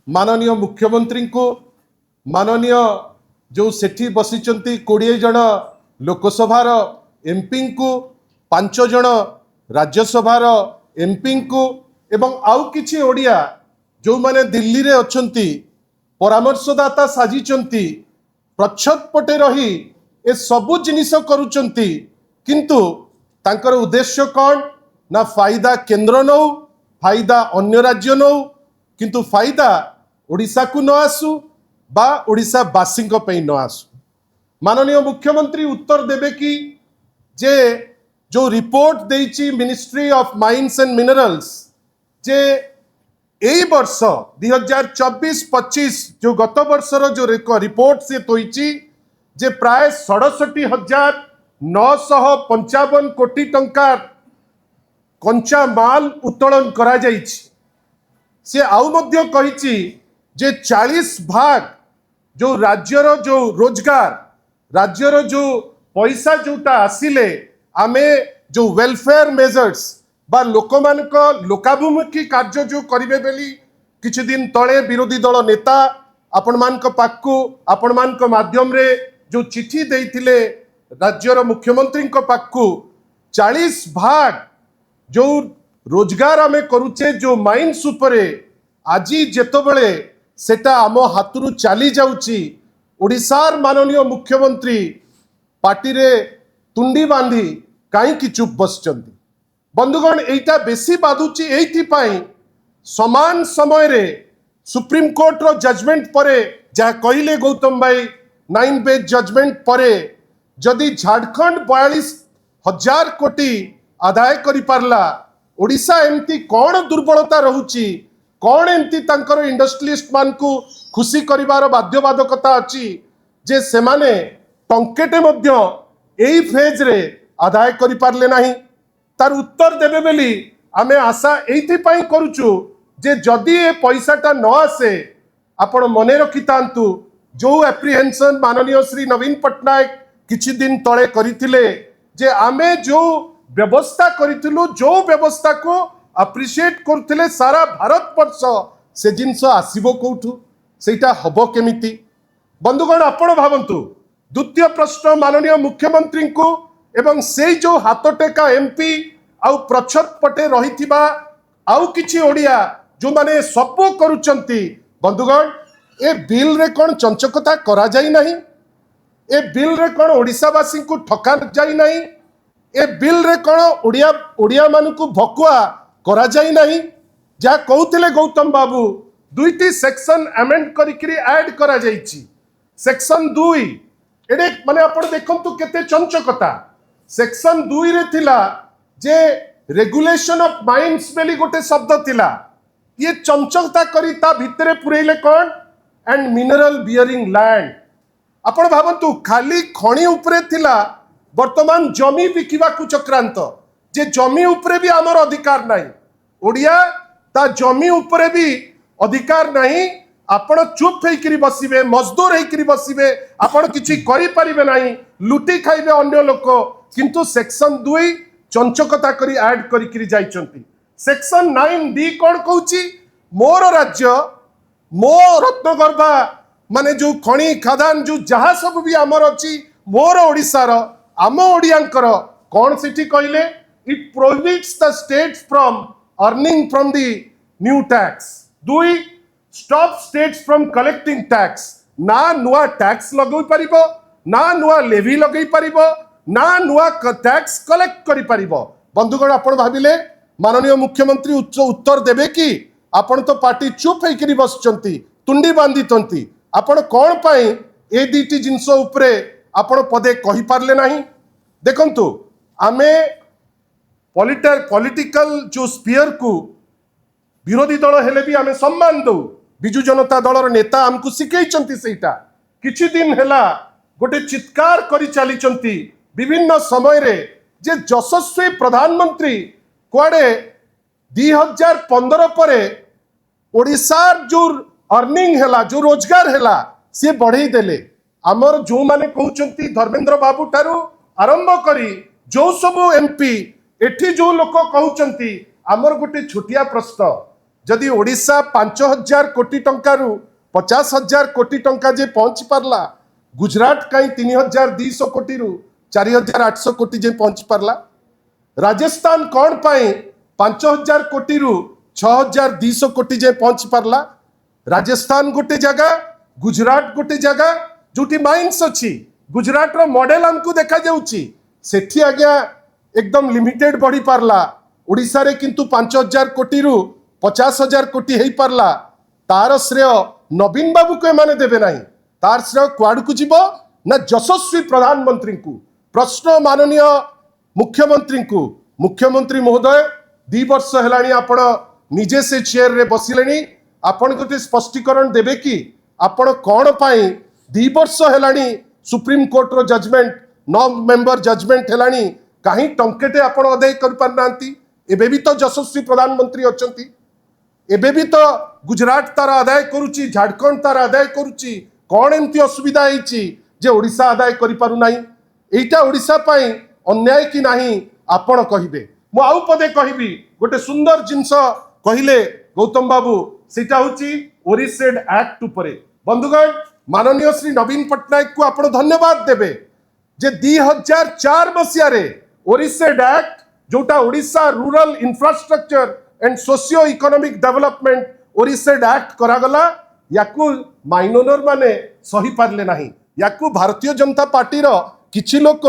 माननीय मुख्यमंत्री को माननीय जो सेठी बसिचंती 20 जन लोकसभार एमपी को 5 जन राज्यसभार एमपी को एवं आउ किछि ओडिया जो माने दिल्ली रे अछंती परामर्शदाता साजिचंती प्रच्छद पटे रही ए सबु जिनिस करूचंती किंतु तांकर उद्देश्य कौन ना फायदा केंद्र नौ फायदा अन्य राज्य नौ किंतु फायदा ओडिशा को न आसू बा ओडिशा वासी न आसू। माननीय मुख्यमंत्री उत्तर देवे कि जे जो रिपोर्ट देइची ministry of mines and minerals जे एई वर्ष 2024-25 जो गत वर्षर जो रिपोर्ट से तोइची जे प्राय 67,955 कोटी टंकार कंचा माल उत्तोलन करा जाइछि। से आउ मध्य कहिछि जे 40 भाग जो राज्यर जो रोजगार राज्यर जो पैसा जोटा आसिले आमे जो वेलफेयर मेजर्स बा लोकमानक लोकाभिमुखी कार्य जो करिवे बेली किछि दिन तळे विरोधी दल नेता आपण मानक पाखु आपण मानक माध्यम रे जो चिठी देइथिले राज्यर मुख्यमंत्री पाखु 40 भाग जो रोजगार आमे करूचे जो माइंस उपरे आजी जेतबेले सेटा आम हाथरू चली जाउची ओडिशार माननीय मुख्यमंत्री पार्टी रे तुंडी बांधी कहीं चुप बसचंती। बंधुगण एटा बेसी बाधुची एथि पाई समान समय रे सुप्रीम कोर्ट रो जजमेंट परे जहा कहिले गौतम भाई 9 बेंच जजमेंट परे जदि झारखंड 42,000 कोटी आदाय करि पारला ओडिशा एमती कौन दुर्बलता रहुची कौन एमती तांकर इंडस्ट्रियलिस्ट मान को खुशी करिवार बाध्यबाधकता अछि जे सेमाने टंकेटे मध्य एई फेज रे आदाय करि पारले नाही। तार उत्तर देबे बेली आमे आशा एइथि पई करूचु जे जदि ए पैसाटा न आसे आपण मने रखितांतु जो एप्रिहेंशन माननीय श्री नवीन पटनायक किछि दिन तळे करिथिले जे आमे जो व्यवस्था करिथिलु जो व्यवस्था को अप्रिशिएट करथिले सारा भारत वर्ष से जिनस आसीबो कोठु सेटा हबो केमिति। बंधुगण आपण भावंतु द्वितीय प्रश्न माननीय मुख्यमंत्री को एवं से जो हाथ टेका एमपी आउ प्रच्छद पटे रहिथिबा आउ किछि ओडिया जो माने सबो करूचंती बंधुगण ए बिल रे कोन चंचकता करा जाई नहीं ए बिल रे कोन ओडिशावासी को ठका जाई नहीं ए बिल रे कोन ओडिया मानकु भकुआ करा जाई नहीं जा कहउथिले गौतम बाबू दुईटी सेक्शन अमेंड करिकरी ऐड करा जाईची सेक्शन 2 एडे माने आपण देखंतु केते चंचकता सेक्शन 2 रे थिला जे रेगुलेशन ऑफ माइंस बेली गोटे शब्द थिला ये चंचकता करी ता भितरे पुरेले कोन एंड मिनरल बियरिंग लैंड आपण भावंतु खाली खणी उपरे थिला वर्तमान जमी बिकिबा को चक्रांत जे जमी उपरे भी आमर अधिकार नहीं ओडिया ता जमी उपरे भी अधिकार नहीं आपण चुप होइकरी बसिबे मजदूर होइकरी बसिबे आपण किछि करि परिबे नहीं लुटी खाइबे अन्य लोक किंतु सेक्शन 2 चंचकता करी ऐड करिकरी जाइचंती। सेक्शन 9D कोन कहूची मोर राज्य मो रत्नगर्भा माने जो खणी खादान जो जहा सब भी आमर अछि मोर ओडिसा रो आम ओडियांकर कोन सिटी कहले it prohibits the states from earning from the new tax 2 stop states from collecting tax ना नुआ टैक्स लगै परिबो ना नुआ लेवी लगै परिबो ना नुआ टैक्स कलेक्ट करि परिबो। बंधुगण आपण भाबिले माननीय मुख्यमंत्री उत्तर देबे कि आपण तो पार्टी चुप होइकरी बसचंती तुंडी बांधितंती आपण कोन पई ए दीटी जिंस उपरे आपण पदे कहि पारले नाही। देखंतु आमे पॉलिटिकल जो स्पीयर को विरोधी दल हेले भी आमे सम्मान दो बिजु जनता दलर नेता हमको शिखैचंती सेटा किछि दिन हेला गोटे चित्कार करी चलीचंती विभिन्न समय रे जे यशस्वी प्रधानमंत्री कुआडे 2015 परे ओडिशार जो अर्निंग हेला जो रोजगार हेला से बढ़ई देले आमर जो माने कहउचंती धर्मेंद्र बाबू ठारू आरंभ करी जो सब एमपी एठी जो लोक कहउचंती आमर गोटे छोटिया प्रश्न जदि ओडिशा 5,000 कोटी टंकारु 50,000 कोटी टंका जे पहुंची पारला, गुजरात कहीं 3,200 कोटी रु 4,800 कोटी जे पहुंची पारला, राजस्थान कौन पाई 5,000 कोटी रु 6,200 कोटी जे पहुंची पारला। राजस्थान गोटे जगह, गुजरात गोटे जगह जोटी माइंस अच्छी, गुजरात रो मॉडल हमको देखा जाउची, सेठी आज्ञा एकदम लिमिटेड बढ़ी पारला। ओडिशा रे किंतु 5,000 कोटी रु 50,000 कोटी हेई पारला। तार श्रेय नवीन बाबू को माने देबे नहीं, तार श्रेय कुआड़ को जीवो ना यशस्वी प्रधानमंत्री को। प्रश्न माननीय मुख्यमंत्री को, मुख्यमंत्री महोदय 2 वर्ष हेलानी आपण निजे से चेयर रे बसिलेनी, आपण को स्पष्टीकरण देबे कि आपण कौन पाई 2 वर्ष हेलानी सुप्रीम कोर्ट रो जजमेंट 9 मेंबर जजमेंट हेलानी कहीं टंकेटे आपण अदाय कर पारनांती। एबे भी तो यशस्वी प्रधानमंत्री अछंती, एबे भी तो गुजरात तार आदाय करुची, झारखंड तार आदाय करुची, कौन एमती असुविधा होईची जे ओडिशा आदाय करि पारु नाही? एटा ओडिशा पाई अन्याय कि नाही आपण कहिबे। मु आउ पदे कहिबी, गोटे सुंदर जिंस कहिले गौतम बाबू, सेटा होची ओरिसेड एक्ट उपरे। बंधुगण, माननीय श्री नवीन पट्टनायक को आपण धन्यवाद देबे जे 2004 मसिया रे ओरिसेड एक्ट जोटा Odisha rural infrastructure and socio economic development ओरिसेड एक्ट करागला, याकू माइनर माने सही पारले नाही। याकू भारतीय जनता पार्टी रो किछि लोक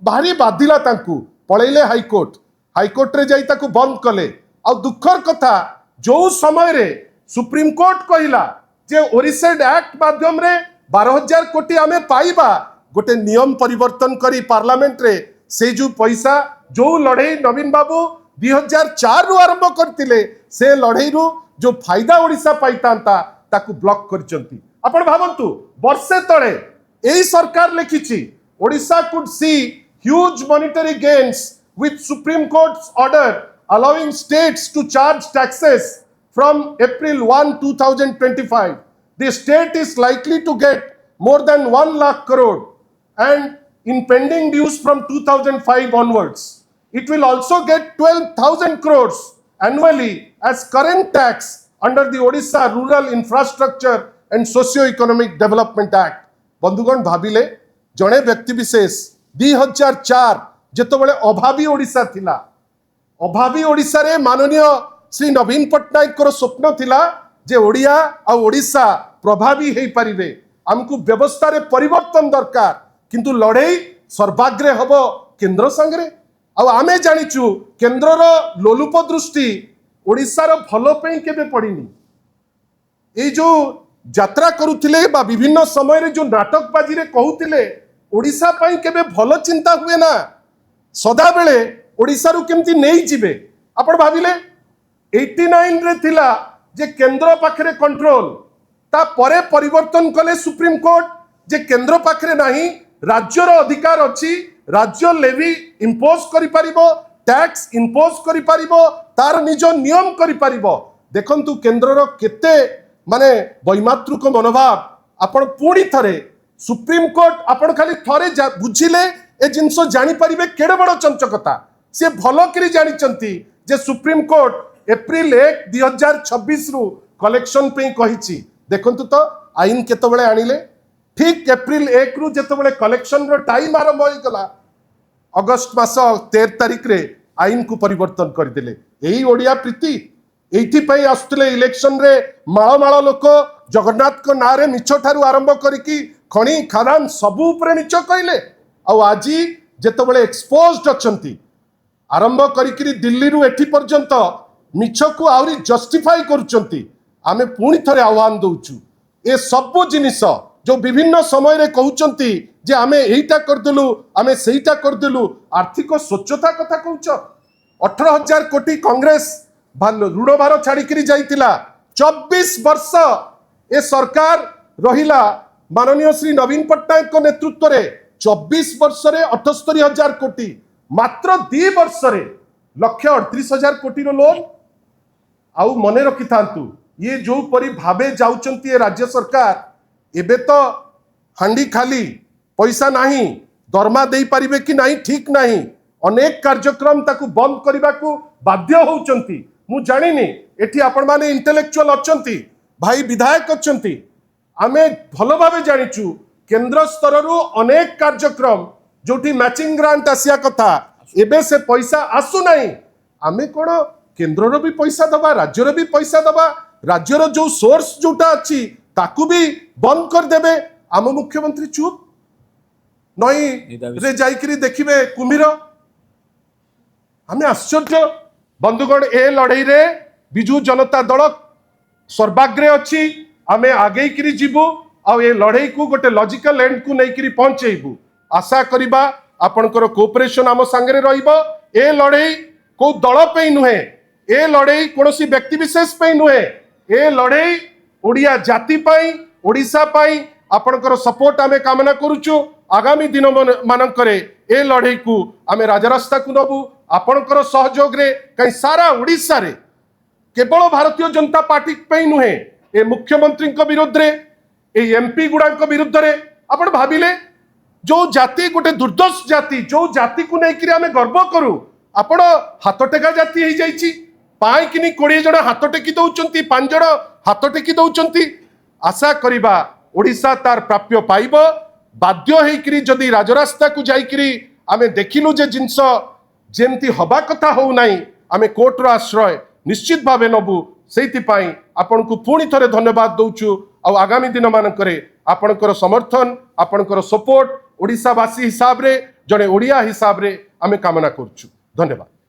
भारी बाधिला, तांकू पळैले हाईकोर्ट रे जाई ताकू बंद कले। आ दुखर कथा, जो समय रे सुप्रीम कोर्ट कहिला जे ओरिसेड एक्ट माध्यम रे 12,000 कोटी आमे पाइबा, गोटे नियम परिवर्तन करी पार्लियामेंट रे से जो पैसा जो लड़ई नवीन बाबू 2004 रु आरंभ करतिले, से लड़ई रु जो फायदा ओडिशा पाइतांता ताकू ब्लॉक करचंती। आपण भाबंतु वर्षे तळे एही सरकार लिखिछि Odisha could see huge monetary gains with Supreme Court's order allowing states to charge taxes from April 1, 2025. The state is likely to get more than 1 lakh crore and in pending dues from 2005 onwards. It will also get 12,000 crores annually as current tax under the Odisha Rural Infrastructure and Socio-Economic Development Act. बंधुगण भाविले जड़े व्यक्ति विशेष 2004 जेतबेले अभावी ओडिशा थिला, अभावी ओडिशा रे माननीय श्री नवीन पट्टनायक को स्वप्न थिला जे ओडिया आ ओडिशा प्रभावी हेई परिबे। हमकु व्यवस्था रे परिवर्तन दरकार, किंतु लड़ई सर्वाग्रे हबो केंद्र संगरे। आ आमे जानिचु केंद्र रो लोलुप दृष्टि ओडिशा रो भलो पई केबे पड़िनी। ए जो यात्रा करुथिले बा विभिन्न समय रे जो नाटकबाजी रे कहूथिले ओडिशा पई केबे भलो चिंता हुए ना, सदा बेले ओडिशा रु केमती नहीं जिबे। आपण भाबिले 89 रे थिला जे केंद्र पाखरे कंट्रोल, ता परे परिवर्तन कले सुप्रीम कोर्ट जे केंद्र पाखरे नाही, राज्य रो अधिकार अछि, राज्य लेवी इंपोज करि परिबो, टैक्स इंपोज करि परिबो, तार निज नियम करि परिबो। देखंतु केंद्र रो केते माने वैमातृक मनोभाव। आपण पूरी थरे सुप्रीम कोर्ट आपण खाली थरे बुझिले ए जिनस जानी परिबे केड़े बड़ चंचकता। से भलो करी जानी चंती जे सुप्रीम कोर्ट एप्रिल 1, 2026 रु कलेक्शन पे कहिछि। देखंतु तो आईन केतबेले आनिले, ठीक एप्रिल 1 रु जेतबेले कलेक्शन रो टाइम आरंभ होई गला, अगस्त मास 13 तारिख रे आईन को परिवर्तन कर देले। एही ओडिया प्रीति एठी पई आस्तले इलेक्शन रे माळ लोक जगन्नाथ को नारे मिछ ठारू आरंभ करिकी खणी खादान सबु ऊपर मिछ कइले। आज जेतबेले एक्सपोज्ड अछंती आरंभ करिकी दिल्ली रु एठी पर्यंत मिछ को आउरी जस्टिफाई करूचंती। आमे पुणी थरे आह्वान दउचु, ए सबु जिनिस जो विभिन्न समय रे कहउचंती जे आमे एइटा करदेलु, आमे सेइटा करदेलु, आर्थिक स्वच्छता कथा कहउच। 18,000 कोटी कांग्रेस ऋण भार छाड़ी जाइतिला। 24 वर्ष ए सरकार रहिला माननीय श्री नवीन पट्टनायक को नेतृत्व रे। 24 वर्ष रे 78,000 कोटी, मात्र 2 वर्ष रे 138,000 कोटी रो लोन। आउ मने रखि थांतु, ये जो परी भाबे जाउचंती राज्य सरकार, एबे तो हांडी खाली पैसा नाही, दरमा देई परिबे कि नाही ठीक नाही, अनेक कार्यक्रम ताकू बंद करने को बाध्य होउचंती। मु जानिनी एठी आपण माने इंटेलेक्चुअल अछंती भाई विधायक अछंती आमे भलो भाबे जानिचु केंद्र स्तर रु अनेक कार्यक्रम जोठी मैचिंग ग्रांट आसिया कथा एबे से पैसा आसु नाही आमे कोन केंद्र रो भी पैसा दबा राज्य रो भी पैसा दबा राज्य रो जो सोर्स जोटा अछि ताकू भी बंद कर देबे आम मुख्यमंत्री चुप नई रे जाइकरी देखिबे कुम्भीर आमे आश्चर्य बंधुगण ए लड़ाई रे बिजू जनता दल सर्वाग्रे अच्छी आमे आगे करी जीवु आ ए लड़ाई को गोटे लॉजिकल एंड को नहीं करी पहुंचेबू आशा करिबा आपनकर कोऑपरेशन आम सांगरे रहिबो ए लड़ाई को दल पे नुहे ए लड़ाई कोनोसी व्यक्ति विशेष पे नुहे ए लड़ाई ओडिया जाति पाई ओडिशा पाई आपनकर सपोर्ट आमे कामना करूछु आगामी दिन मानकरे ए लड़ाई को आमे राजरास्ता को नबु आपनकर सहयोग रे कहीं सारा ओडिशा रे केवल भारतीय जनता पार्टी पे नुहे ए मुख्यमंत्री विरुद्ध रे ए एमपी गुड़ा विरुद्ध रे आपण भाविले जो जाति गोटे दुर्दश जाति जो जाति को लेकर आम गर्व करूँ आपण हाथ टेका जाति हो जाइए पाइकिनी 20 जन हाथ टेकी दौरान 5 जन हाथ टेकी दौरान आशा करिबा ओडिशा तार प्राप्य पाइब बाध्य होकर जदि राजरास्ता को जाइकरी आमे देखिलु जे जिनस जेमती हवा कथा हो नाही आमे कोर्टर आश्रय निश्चित भावे नबु सेइतिपाई आपण को पुणी थरे धन्यवाद दउछु आ आगामी दिन मानकरे आपणकर समर्थन आपणकर सपोर्ट ओडिशावासी हिसाब रे जड़े ओडिया हिसाब रे आमे कामना करछु धन्यवाद।